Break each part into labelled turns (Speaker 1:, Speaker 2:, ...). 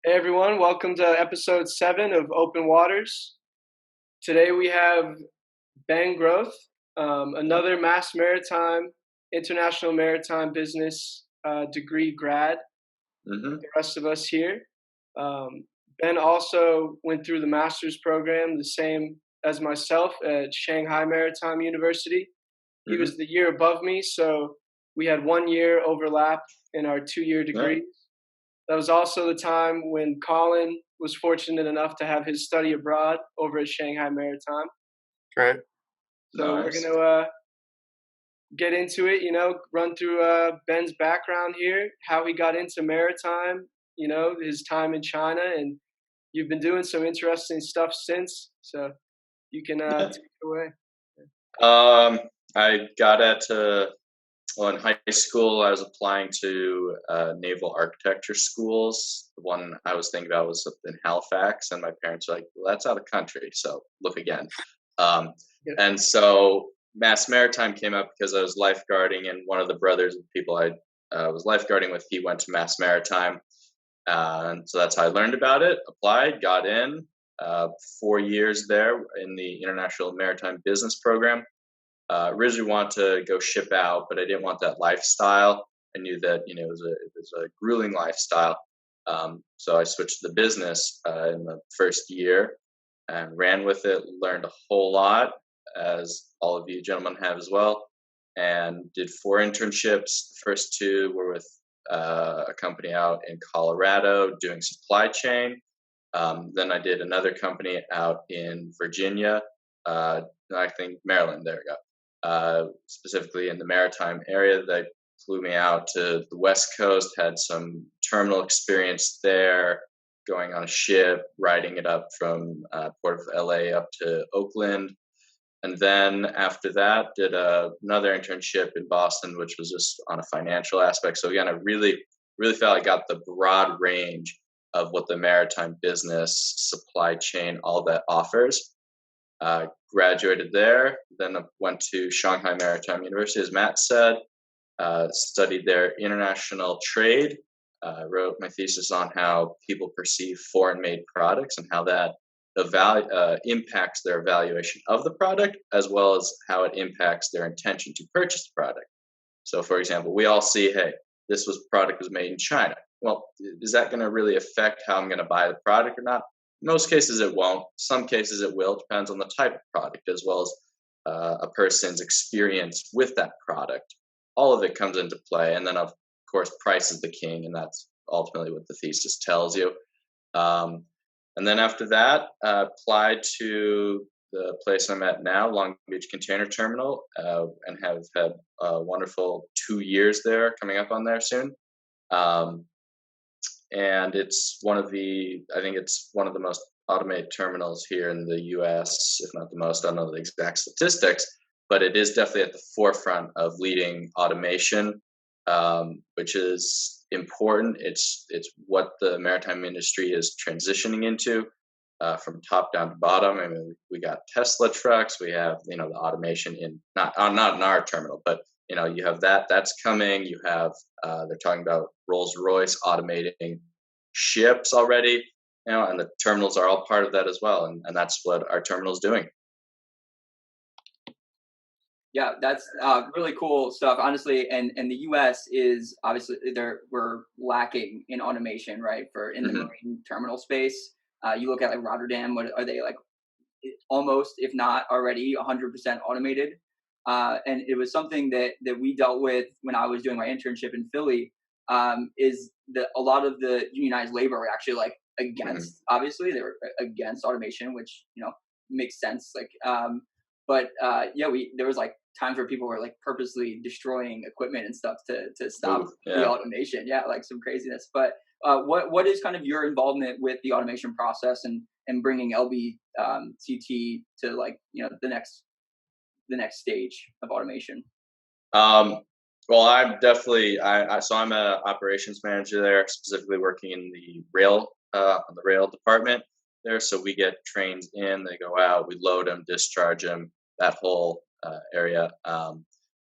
Speaker 1: Hey everyone, welcome to episode 7 of Open Waters. Today we have Ben Groth, another Mass Maritime, International Maritime Business degree grad,
Speaker 2: hmm
Speaker 1: the rest of us here. Um, Ben also went through the master's program, the same as myself at Shanghai Maritime University. He
Speaker 2: hmm
Speaker 1: was the year above me, so we had 1 year overlap in our 2 year
Speaker 2: Yeah.
Speaker 1: degree. That was also the time when Colin was fortunate enough to have his study abroad over at Shanghai Maritime.
Speaker 2: Right.
Speaker 1: So we're
Speaker 2: Nice.
Speaker 1: going to get into it, run through Ben's background here, how he got into maritime, his time in China. And you've been doing some interesting stuff since. So you can
Speaker 2: Yeah.
Speaker 1: take it away.
Speaker 2: Um, I got well, in high school, I was applying to naval architecture schools. The one I was thinking about was up in Halifax, and my parents were like, well, that's out of country, so look again. Um,
Speaker 1: Yeah.
Speaker 2: and so Mass Maritime came up because I was lifeguarding, and one of the brothers of the people I was lifeguarding with, he went to Mass Maritime. And so that's how I learned about it, applied, got in, 4 years there in the International Maritime Business Program. Originally wanted to go ship out, but I didn't want that lifestyle. I knew that it was a grueling lifestyle. So I switched to the business in the first year and ran with it. Learned a whole lot, as all of you gentlemen have as well, and did 4 internships. The first two were with a company out in Colorado doing supply chain. Then I did another company out in Virginia, I think Maryland. There we go. Specifically in the maritime area. They flew me out to the West Coast, had some terminal experience there, going on a ship, riding it up from Port of LA up to Oakland. And then after that, did another internship in Boston, which was just on a financial aspect. So again, I really felt I got the broad range of what the maritime business, supply chain, all that offers. Graduated there, then I went to Shanghai Maritime University, as Matt said, studied their international trade, wrote my thesis on how people perceive foreign made products and how that impacts their evaluation of the product, as well as how it impacts their intention to purchase the product. So, for example, we all see, hey, this product was made in China. Well, is that going to really affect how I'm going to buy the product or not? In most cases, it won't. Some cases, it will. Depends on the type of product as well as a person's experience with that product. All of it comes into play, and then of course, price is the king, and that's ultimately what the thesis tells you. Um, and then after that, applied to the place I'm at now, Long Beach Container Terminal, and have had a wonderful 2 years there, coming up on there soon. Um, and I think it's one of the most automated terminals here in the US, if not the most. I don't know the exact statistics, but it is definitely at the forefront of leading automation, which is important. It's what the maritime industry is transitioning into, from top down to bottom. I mean, we got Tesla trucks. We have the automation in not in our terminal, but you have that's coming. You have they're talking about Rolls Royce automating ships already, and the terminals are all part of that as well, and that's what our terminal is doing.
Speaker 3: Yeah, that's really cool stuff, honestly. And the U.S. is obviously we're lacking in automation, right? For in the
Speaker 2: hmm
Speaker 3: marine terminal space, you look at like Rotterdam. What are they like? Almost, if not already, 100% automated. And it was something that we dealt with when I was doing my internship in Philly. Is that a lot of the unionized labor were actually like
Speaker 2: hmm
Speaker 3: against? Obviously, they were against automation, which makes sense. Like, but yeah, there was like times where people were like purposely destroying equipment and stuff to stop
Speaker 2: Ooh,
Speaker 3: the
Speaker 2: yeah.
Speaker 3: automation. Yeah, like some craziness. But what is kind of your involvement with the automation process and bringing CT to like the next stage of automation?
Speaker 2: Um, well, I'm a operations manager there, specifically working in the rail department there. So we get trains in, they go out, we load them, discharge them, that whole area.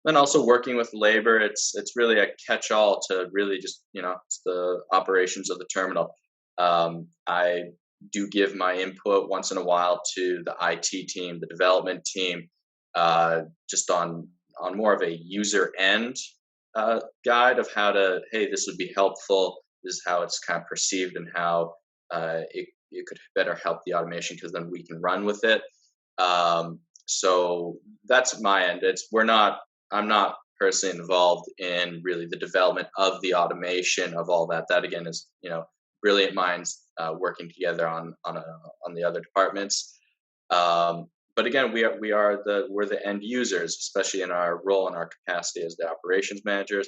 Speaker 2: Then also working with labor, it's really a catch-all to really just it's the operations of the terminal. I do give my input once in a while to the IT team, the development team, just on more of a user end guide of how to, hey, this would be helpful. This is how it's kind of perceived and how it could better help the automation because then we can run with it. So that's my end. I'm not personally involved in really the development of the automation of all that. That again is, brilliant minds working together on the other departments. But again, we're the end users, especially in our role and our capacity as the operations managers,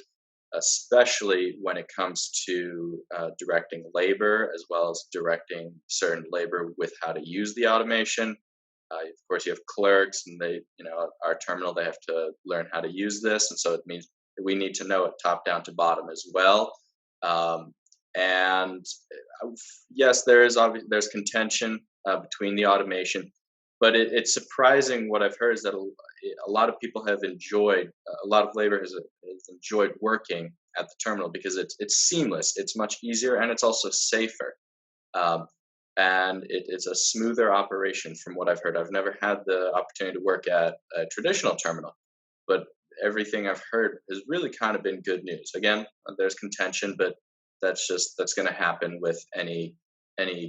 Speaker 2: especially when it comes to directing labor as well as directing certain labor with how to use the automation. Of course, you have clerks, and our terminal, they have to learn how to use this, and so it means we need to know it top down to bottom as well. And yes, there's contention between the automation, but it's surprising what I've heard is that a lot of people have enjoyed, a lot of labor has enjoyed working at the terminal because it's seamless, it's much easier, and it's also safer. Um, and it's a smoother operation from what I've heard. I've never had the opportunity to work at a traditional terminal, but everything I've heard has really kind of been good news. Again, there's contention, but that's going to happen with any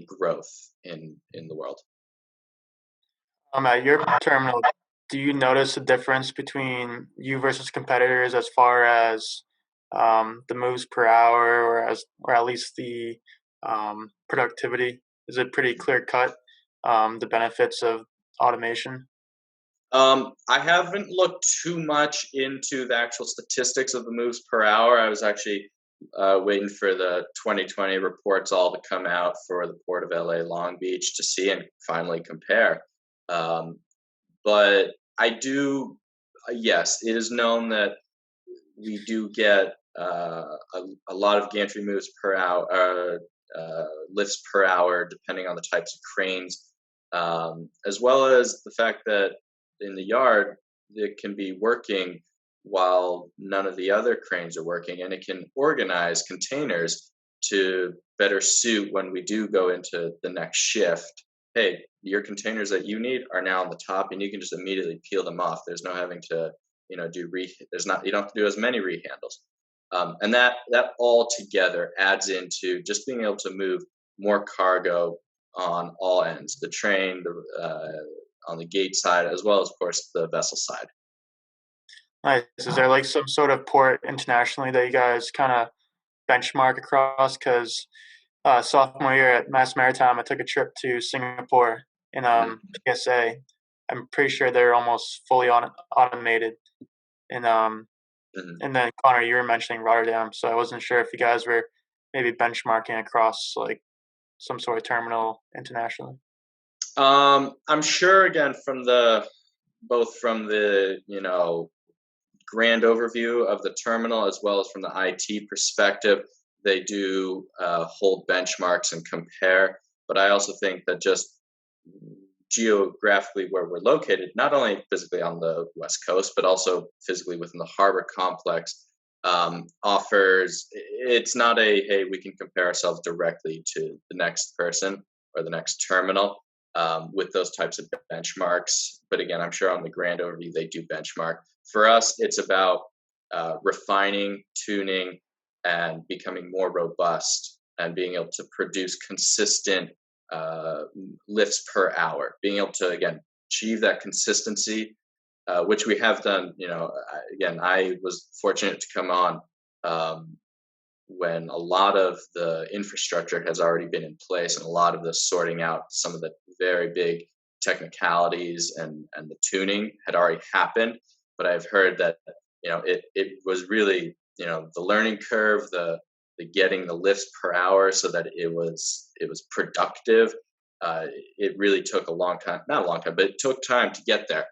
Speaker 2: growth in the world.
Speaker 4: At your terminal, do you notice a difference between you versus competitors as far as the moves per hour, or at least the productivity? Is it pretty clear cut, the benefits of automation?
Speaker 2: I haven't looked too much into the actual statistics of the moves per hour. I was actually waiting for the 2020 reports all to come out for the Port of LA Long Beach to see and finally compare. Um, but I do, yes, it is known that we do get a lot of gantry moves per hour, lifts per hour, depending on the types of cranes, as well as the fact that in the yard it can be working while none of the other cranes are working, and it can organize containers to better suit when we do go into the next shift. Hey, your containers that you need are now on the top, and you can just immediately peel them off. There's no having to you don't have to do as many rehandles. And that all together adds into just being able to move more cargo on all ends, the train, on the gate side, as well as, of course, the vessel side.
Speaker 4: Nice. Is there like some sort of port internationally that you guys kind of benchmark across? Because sophomore year at Mass Maritime, I took a trip to Singapore in PSA. I'm pretty sure they're almost fully automated. And
Speaker 2: Mhm.
Speaker 4: and then Connor, you were mentioning Rotterdam, so I wasn't sure if you guys were maybe benchmarking across like some sort of terminal internationally.
Speaker 2: I'm sure again from both from the grand overview of the terminal as well as from the IT perspective, they do hold benchmarks and compare. But I also think that just geographically where we're located, not only physically on the West Coast, but also physically within the harbor complex, offers, it's not a, hey, we can compare ourselves directly to the next person or the next terminal with those types of benchmarks. But again, I'm sure on the grand overview, they do benchmark. For us, it's about refining, tuning, and becoming more robust and being able to produce consistent lifts per hour, being able to, again, achieve that consistency, which we have done. Again, I was fortunate to come on when a lot of the infrastructure has already been in place and a lot of the sorting out some of the very big technicalities and the tuning had already happened. But I've heard that it was really the learning curve, the getting the lifts per hour so that it was productive. It really took a long time, not a long time, but it took time to get there.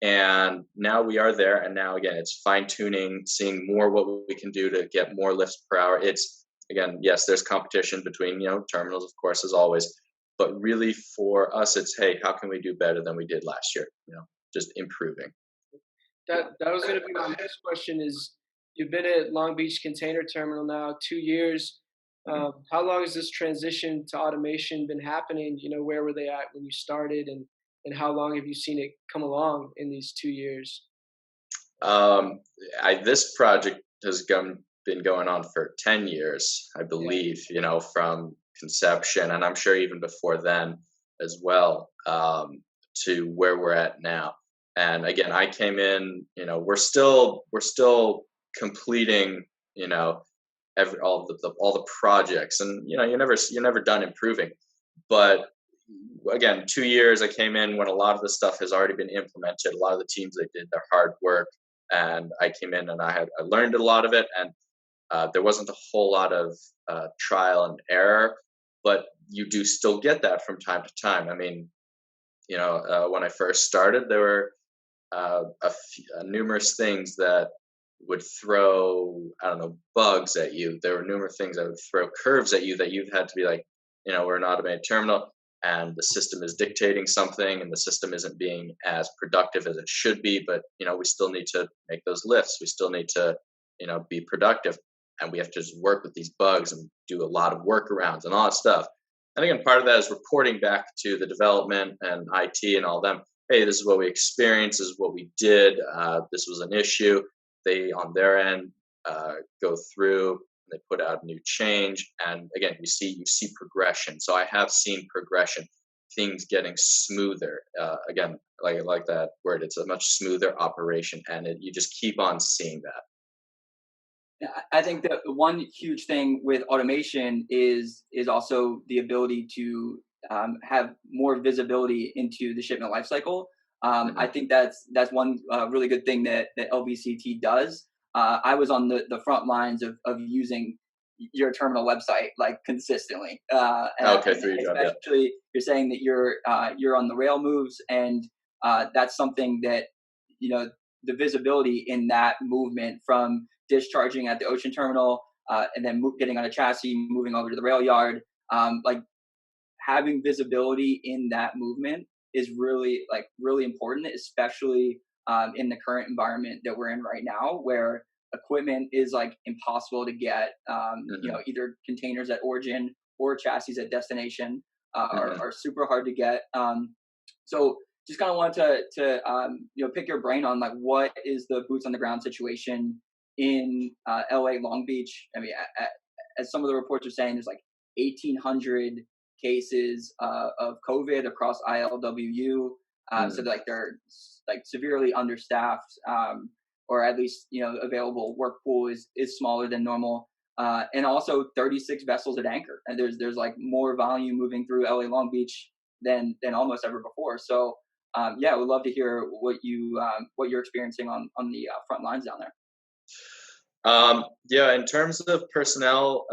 Speaker 2: And now we are there, and now again it's fine tuning, seeing more what we can do to get more lifts per hour. It's, again, yes, there's competition between terminals, of course, as always, but really for us it's, hey, how can we do better than we did last year, just improving.
Speaker 1: That was going to be my next question. Is you've been at Long Beach Container Terminal now 2 years. How long has this transition to automation been happening? Where were they at when you started, and how long have you seen it come along in these 2 years?
Speaker 2: Um, this project has been going on for 10 years, I
Speaker 1: Yeah,
Speaker 2: believe, from conception, and I'm sure even before then as well, to where we're at now. And again, I came in, we're still completing, you know, all the projects, and you're never done improving. But again, 2 years I came in when a lot of the stuff has already been implemented. A lot of the teams, they did their hard work, and I came in and I learned a lot of it, and there wasn't a whole lot of trial and error, but you do still get that from time to time. I mean, when I first started, there were numerous things that would throw, I don't know, bugs at you. There were numerous things that would throw curves at you that you've had to be like, we're an automated terminal, and the system is dictating something, and the system isn't being as productive as it should be. But we still need to make those lifts. We still need to, be productive, and we have to just work with these bugs and do a lot of workarounds and all that stuff. And again, part of that is reporting back to the development and IT and all them. Hey, this is what we experienced. This is what we did. This was an issue. They, on their end, go through. They put out a new change, and again, you see progression. So I have seen progression, things getting smoother. Again, like that word, it's a much smoother operation, and you just keep on seeing that.
Speaker 3: Yeah, I think that the one huge thing with automation is also the ability to have more visibility into the shipment lifecycle. I
Speaker 2: Hmm.
Speaker 3: think that's one really good thing that LVCT does. I was on the front lines of using your terminal website like consistently,
Speaker 2: Okay,
Speaker 3: and
Speaker 2: through your job, yeah.
Speaker 3: especially you're saying that you're on the rail moves, and that's something that you know the visibility in that movement from discharging at the ocean terminal, and then getting on a chassis, moving over to the rail yard. Like having visibility in that movement is really important, especially in the current environment that we're in right now, where equipment is like impossible to get.
Speaker 2: Hmm.
Speaker 3: Either containers at origin or chassis at destination
Speaker 2: Hmm.
Speaker 3: are super hard to get. So just kind of want to pick your brain on like what is the boots on the ground situation in LA Long Beach. I mean, as some of the reports are saying, there's like 1,800 cases of COVID across ILWU. So
Speaker 2: Mm.
Speaker 3: like they're like severely understaffed, or at least available work pool is smaller than normal. And also 36 vessels at anchor, and there's like more volume moving through LA Long Beach than almost ever before. So yeah, I would love to hear what you're experiencing on the front lines down there.
Speaker 2: Yeah, in terms of personnel,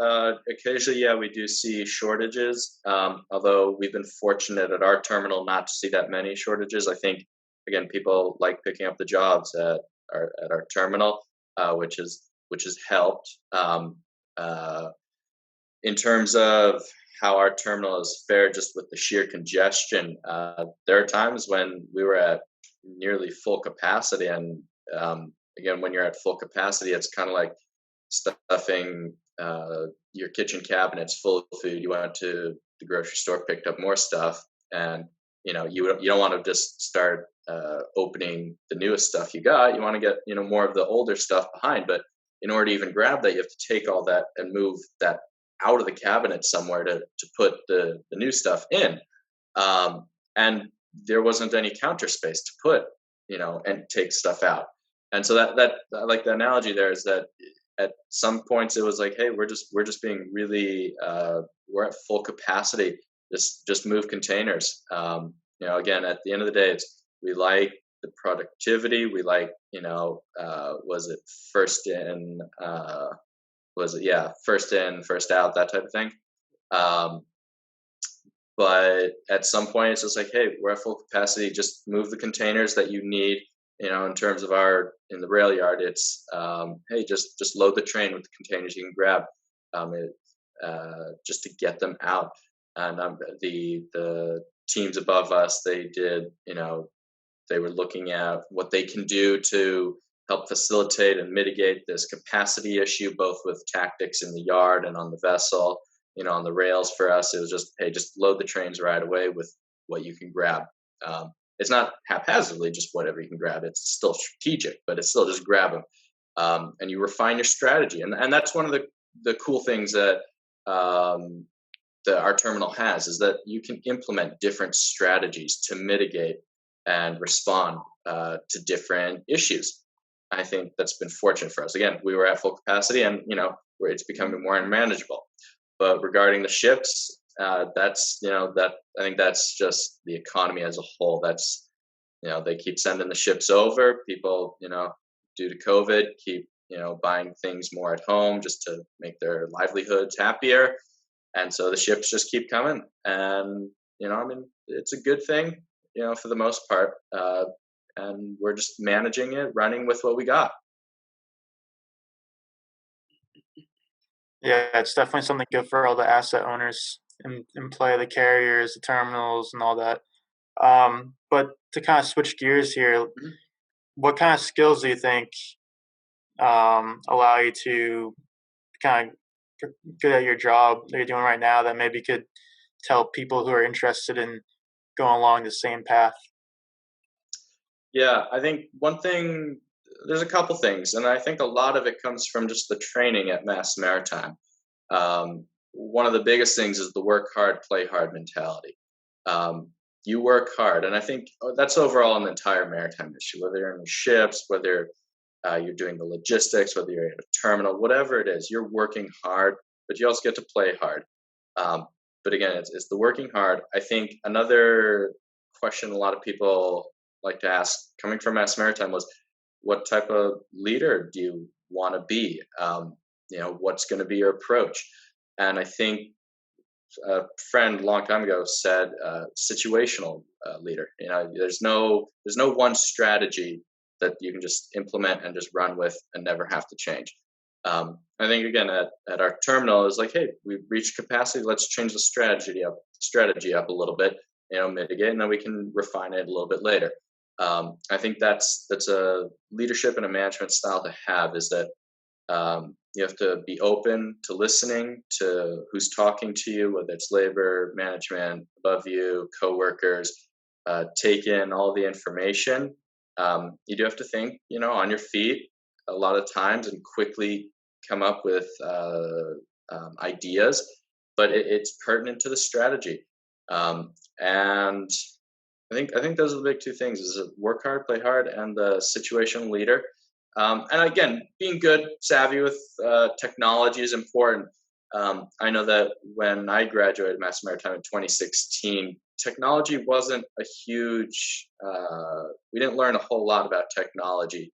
Speaker 2: occasionally, yeah, we do see shortages. Although we've been fortunate at our terminal not to see that many shortages. I think again, people like picking up the jobs at our terminal, which has helped. Uh, in terms of how our terminal is fared, just with the sheer congestion, there are times when we were at nearly full capacity, and again, when you're at full capacity, it's kind of like stuffing your kitchen cabinets full of food. You went to the grocery store, picked up more stuff, and you don't want to just start opening the newest stuff you got. You want to get more of the older stuff behind, but in order to even grab that, you have to take all that and move that out of the cabinet somewhere to put the new stuff in. And there wasn't any counter space to put and take stuff out. And so that I like the analogy there is that at some points it was like, hey, we're just being really we're at full capacity. Just move containers. Again, at the end of the day, we like the productivity. We like was it first in was it yeah first in first out, that type of thing. Um, but at some point it's just like, hey, we're at full capacity, just move the containers that you need. In terms of our in the rail yard, it's hey, just load the train with the containers you can grab, it, just to get them out. And the teams above us, they did, they were looking at what they can do to help facilitate and mitigate this capacity issue, both with tactics in the yard and on the vessel. On the rails for us, it was just, hey, just load the trains right away with what you can grab. It's not haphazardly just whatever you can grab. It's still strategic, but it's still just grab them. And you refine your strategy. And that's one of the cool things that our terminal has, is that you can implement different strategies to mitigate and respond to different issues. I think that's been fortunate for us. Again, we were at full capacity, and it's becoming more unmanageable. But regarding the ships, that's that I think that's just the economy as a whole. That's they keep sending the ships over. People due to COVID keep buying things more at home just to make their livelihoods happier, and so the ships just keep coming. And it's a good thing for the most part, and we're just managing it, running with what we got.
Speaker 4: Yeah, it's definitely something good for all the asset owners in play, the carriers, the terminals, and all that. But to kind of switch gears here,
Speaker 2: Mhm.
Speaker 4: what kind of skills do you think allow you to kind of good at your job that you're doing right now that maybe could tell people who are interested in going along the same path?
Speaker 2: Yeah, I think there's a couple things, and I think a lot of it comes from just the training at Mass Maritime. One of the biggest things is the work hard, play hard mentality. You work hard, and I think that's overall in the entire maritime industry, whether you're in the ships, whether you're doing the logistics, whether you're at a terminal, whatever it is, you're working hard, but you also get to play hard. But again, it's the working hard. I think another question a lot of people like to ask, coming from Mass Maritime, was what type of leader do you want to be? What's going to be your approach? And I think a friend a long time ago said, situational leader. There's no one strategy that you can just implement and just run with and never have to change. I think again at our terminal is like, hey, we've reached capacity. Let's change the strategy up a little bit, mitigate, and then we can refine it a little bit later. I think that's a leadership and a management style to have, is that you have to be open to listening to who's talking to you, whether it's labor, management, above you, coworkers. Take in all the information. You do have to think, on your feet a lot of times and quickly come up with ideas, but it's pertinent to the strategy. And I think those are the big two things: is work hard, play hard, and the situational leader. And again, being good, savvy with technology is important. I know that when I graduated Mass Maritime in 2016, technology wasn't a huge. We didn't learn a whole lot about technology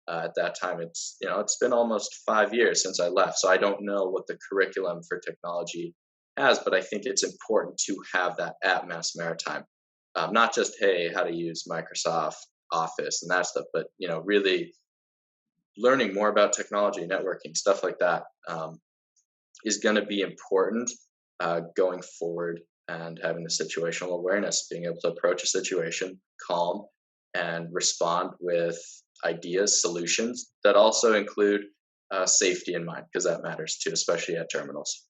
Speaker 2: at that time. It's been almost 5 years since I left, so I don't know what the curriculum for technology has, but I think it's important to have that at Mass Maritime. Not just, hey, how to use Microsoft Office and that stuff, but really learning more about technology, networking, stuff like that is going to be important going forward, and having the situational awareness, being able to approach a situation calm and respond with ideas, solutions that also include safety in mind, because that matters too, especially at terminals.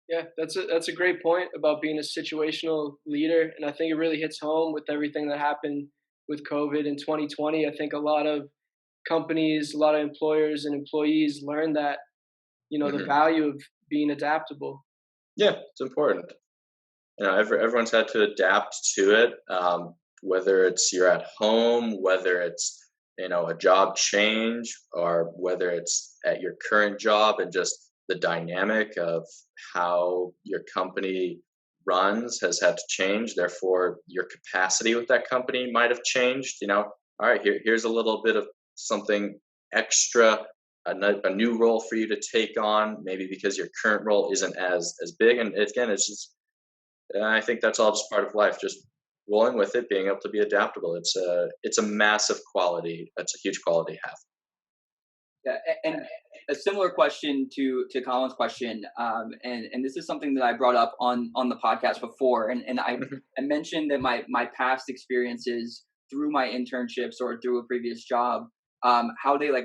Speaker 1: Yeah, that's a great point about being a situational leader, and I think it really hits home with everything that happened with COVID in 2020. I think a lot of companies, a lot of employers and employees learned that, the
Speaker 2: Mm-hmm.
Speaker 1: value of being adaptable.
Speaker 2: Yeah, it's important. Everyone's had to adapt to it, whether it's you're at home, whether it's a job change, or whether it's at your current job, and just the dynamic of how your company runs has had to change. Therefore, your capacity with that company might have changed. All right, here's a little bit of something extra, a new role for you to take on, maybe because your current role isn't as big. And again, it's just, I think that's all just part of life. Just rolling with it, being able to be adaptable. It's a massive quality. That's a huge quality to have.
Speaker 3: Yeah, and a similar question to Colin's question, and this is something that I brought up on the podcast before, and I mentioned that my past experiences through my internships or through a previous job how they like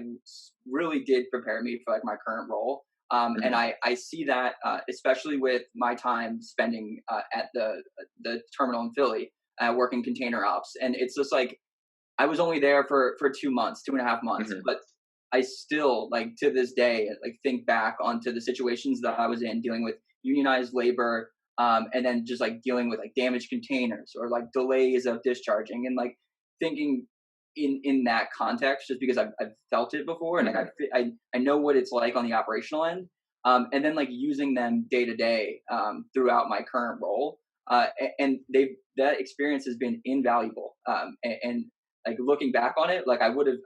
Speaker 3: really did prepare me for like my current role. And I see that especially with my time spending at the terminal in Philly, working container ops, and it's just like I was only there for 2 months, 2.5 months,
Speaker 2: Mhm.
Speaker 3: but I still like to this day like think back onto the situations that I was in dealing with unionized labor, and then just like dealing with like damaged containers or like delays of discharging, and like thinking in that context just because I've felt it before, and like
Speaker 2: Mhm.
Speaker 3: I know what it's like on the operational end, and then like using them day to day throughout my current role, and that experience has been invaluable, and like looking back on it, like I would have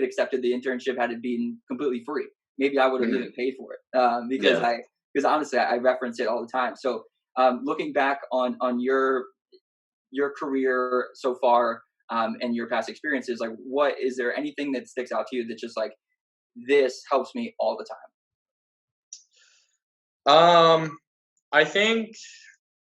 Speaker 3: accepted the internship had it been completely free. Maybe I would have
Speaker 2: Mhm.
Speaker 3: even paid for it,
Speaker 2: Yeah.
Speaker 3: because honestly I reference it all the time. So looking back on your career so far, and your past experiences, like what is there anything that sticks out to you that just like this helps me all the time?
Speaker 2: Um, I think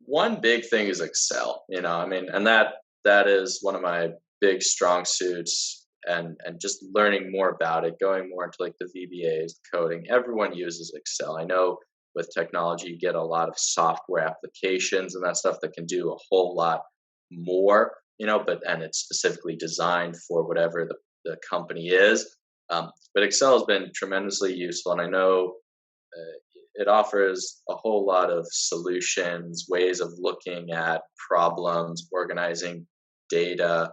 Speaker 2: one big thing is Excel. I mean, and that is one of my big strong suits, and just learning more about it, going more into like the VBAs, coding. Everyone uses Excel. I know with technology, you get a lot of software applications and that stuff that can do a whole lot more. And it's specifically designed for whatever the company is. But Excel has been tremendously useful, and I know it offers a whole lot of solutions, ways of looking at problems, organizing data.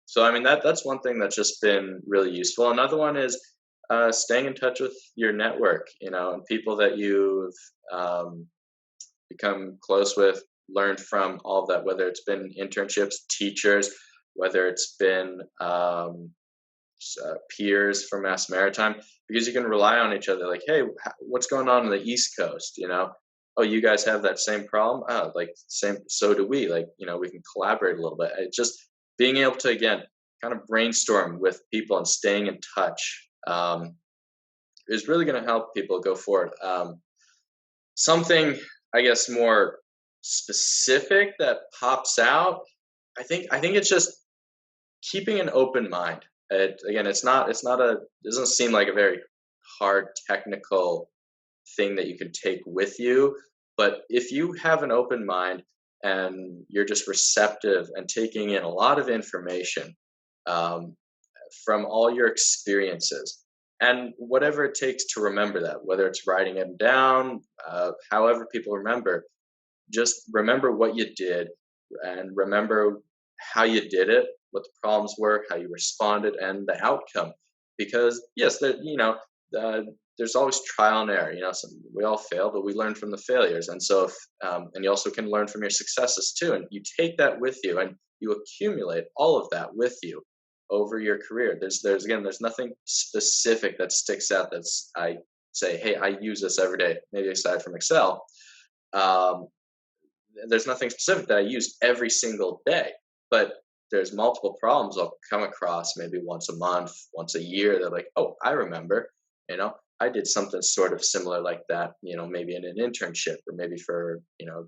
Speaker 2: So I mean that's one thing that's just been really useful. Another one is staying in touch with your network, and people that you've become close with, learned from, all of that. Whether it's been internships, teachers, whether it's been peers from Mass Maritime, because you can rely on each other. Like, hey, what's going on the East Coast? Oh, you guys have that same problem. Oh, like same. So do we. Like, we can collaborate a little bit. It's just being able to again kind of brainstorm with people and staying in touch is really going to help people go forward. Something I guess more specific that pops out. I think it's just keeping an open mind. Again, it doesn't seem like a very hard technical thing that you can take with you, but if you have an open mind and you're just receptive and taking in a lot of information, um, from all your experiences, and whatever it takes to remember that, whether it's writing it down, however people remember, just remember what you did and remember how you did it, what the problems were, how you responded, and the outcome. Because yes, there's always trial and error. We all fail, but we learn from the failures. And so, and you also can learn from your successes too. And you take that with you, and you accumulate all of that with you over your career. There's nothing specific that sticks out. That's I say, hey, I use this every day. Maybe aside from Excel. Um, there's nothing specific that I use every single day, but there's multiple problems I'll come across maybe once a month, once a year. They're like, oh, I remember, I did something sort of similar like that, maybe in an internship or maybe for,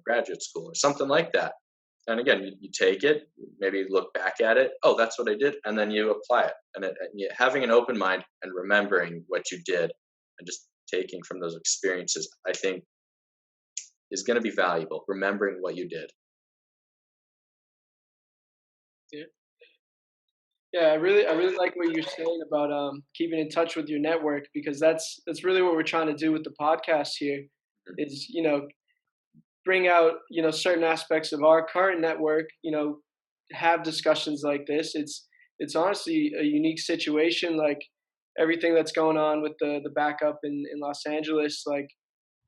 Speaker 2: graduate school or something like that. And again, you take it, maybe look back at it. Oh, that's what I did. And then you apply it. And having an open mind and remembering what you did and just taking from those experiences, I think is going to be valuable. Remembering what you did.
Speaker 1: Yeah. Yeah, I really like what you're saying about keeping in touch with your network, because that's really what we're trying to do with the podcast here is, bring out, certain aspects of our current network, have discussions like this. It's honestly a unique situation, like everything that's going on with the backup in Los Angeles, like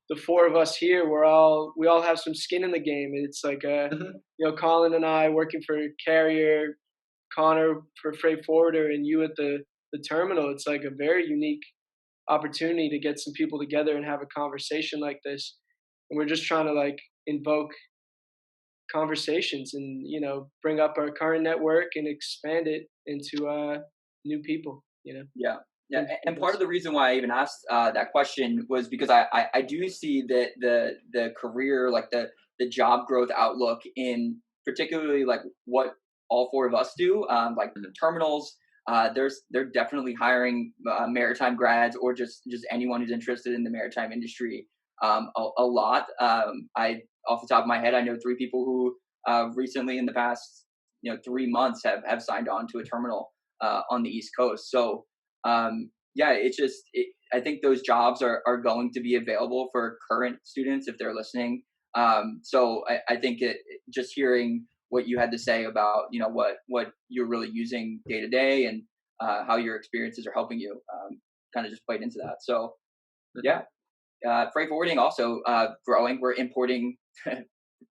Speaker 1: the four of us here, we all have some skin in the game. It's like
Speaker 2: Mhm.
Speaker 1: Colin and I working for Carrier, Connor for freight forwarder, and you at the terminal. It's like a very unique opportunity to get some people together and have a conversation like this. And we're just trying to like invoke conversations and bring up our current network and expand it into new people.
Speaker 3: Yeah. Yeah,
Speaker 1: New
Speaker 3: and part
Speaker 1: peoples.
Speaker 3: of the reason why I even asked that question was because I do see that the career, like the job growth outlook in particularly like what all four of us do, like
Speaker 2: Mhm.
Speaker 3: terminals, they're definitely hiring maritime grads or just anyone who's interested in the maritime industry a lot. I off the top of my head, I know 3 people who recently in the past 3 months have signed on to a terminal on the East Coast. So yeah, I think those jobs are going to be available for current students if they're listening. So I think just hearing what you had to say about what you're really using day to day and how your experiences are helping you kind of just played into that. So yeah, freight forwarding also growing. We're importing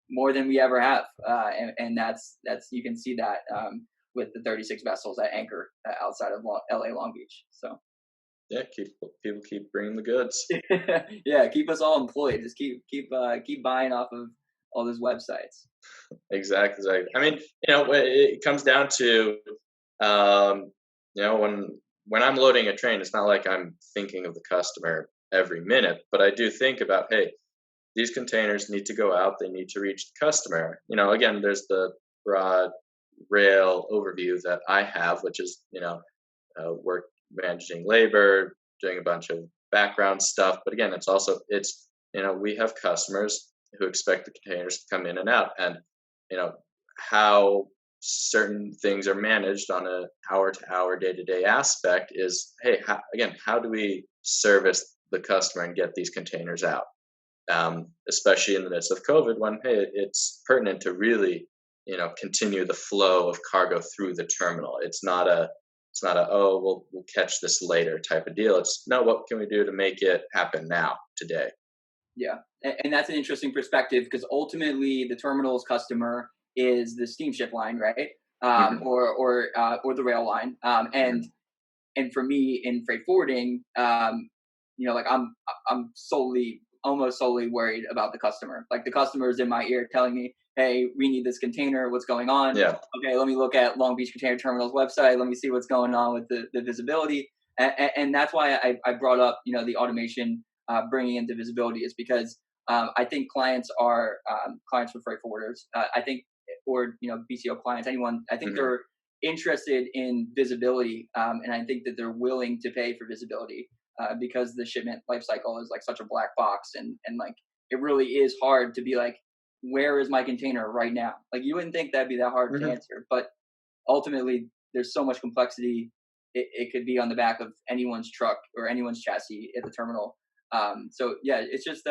Speaker 3: more than we ever have, and that's you can see that with the 36 vessels at anchor outside of LA Long Beach. So
Speaker 2: yeah, people keep bringing the goods.
Speaker 3: Yeah, keep us all employed. Just keep buying off of all those websites.
Speaker 2: Exactly. I mean, it comes down to, when I'm loading a train, it's not like I'm thinking of the customer every minute, but I do think about, hey, these containers need to go out. They need to reach the customer. Again, there's the broad rail overview that I have, which is, work managing labor, doing a bunch of background stuff. But again, we have customers who expect the containers to come in and out, and how certain things are managed on a hour to hour, day to day aspect is, hey, how do we service the customer and get these containers out? Especially in the midst of COVID, when, hey, it's pertinent to really, continue the flow of cargo through the terminal. It's not a oh, we'll catch this later type of deal. It's no, what can we do to make it happen now, today?
Speaker 3: Yeah, and that's an interesting perspective because ultimately the terminal's customer is the steamship line, right?
Speaker 2: Mm-hmm.
Speaker 3: Or the rail line. And for me in freight forwarding, like I'm almost solely worried about the customer. Like the customer is in my ear telling me, "Hey, we need this container. What's going on?"
Speaker 2: Yeah.
Speaker 3: Okay, let me look at Long Beach Container Terminal's website. Let me see what's going on with the visibility. And that's why I brought up the automation bringing into visibility is because I think clients for freight forwarders. I think or BCO clients, anyone. I think they're interested in visibility, and I think that they're willing to pay for visibility because the shipment life cycle is like such a black box, and like it really is hard to be like, where is my container right now? Like you wouldn't think that'd be that hard to answer, but ultimately there's so much complexity. It could be on the back of anyone's truck or anyone's chassis at the terminal. So yeah, it's just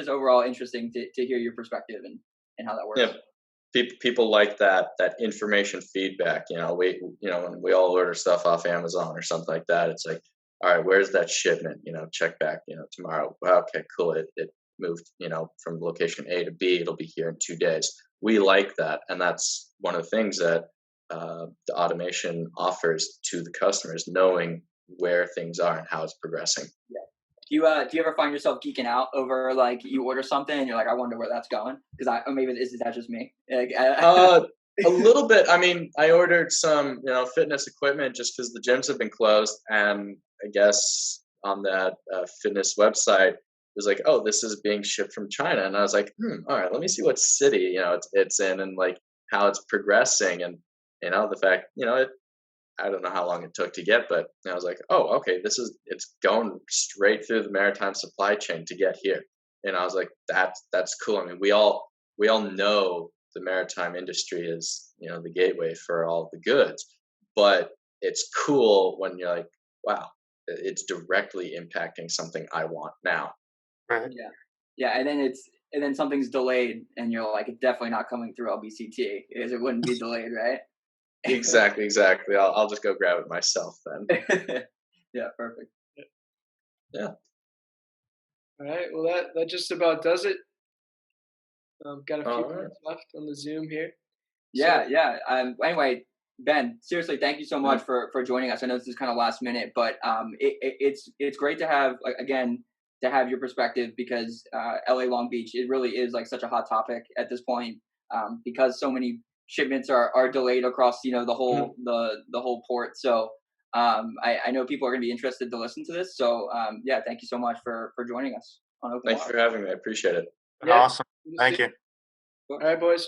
Speaker 3: overall interesting to hear your perspective and how that works.
Speaker 2: Yeah. People like that information feedback. When we all order stuff off Amazon or something like that, it's like, all right, where's that shipment? Check back, tomorrow. Well, okay, cool. It moved, from location A to B. It'll be here in 2 days. We like that, and that's one of the things that the automation offers to the customers, knowing where things are and how it's progressing.
Speaker 3: Yeah. Do you ever find yourself geeking out over like you order something and you're like, I wonder where that's going? Because maybe is that just me? Like,
Speaker 2: a little bit. I mean, I ordered some, fitness equipment just because the gyms have been closed, and I guess on that fitness website, it was like, oh, this is being shipped from China, and I was like, all right, let me see what city it's in and like how it's progressing, and the fact I don't know how long it took to get, but I was like, oh, okay, it's going straight through the maritime supply chain to get here. And I was like, that's cool. I mean, we all know the maritime industry is, the gateway for all the goods, but it's cool when you're like, wow, it's directly impacting something I want now.
Speaker 4: Right.
Speaker 3: Yeah. Yeah. And then something's delayed and you're like, it's definitely not coming through LBCT because it wouldn't be delayed, right?
Speaker 2: Exactly. I'll just go grab it myself then.
Speaker 3: Yeah, perfect.
Speaker 2: Yeah.
Speaker 1: All right. Well, that just about does it. Got a few
Speaker 2: All right.
Speaker 1: minutes left on the Zoom here.
Speaker 3: Yeah, yeah. Anyway, Ben, seriously, thank you so much for joining us. I know this is kind of last minute, but it's great to have again to have your perspective because LA Long Beach, it really is like such a hot topic at this point because so many shipments are delayed across the whole the whole port. So I know people are going to be interested to listen to this. So yeah, thank you so much for joining us on Open
Speaker 2: Thank you for having me. I appreciate it.
Speaker 1: Yeah.
Speaker 4: Awesome. Thank you.
Speaker 1: All right, boys.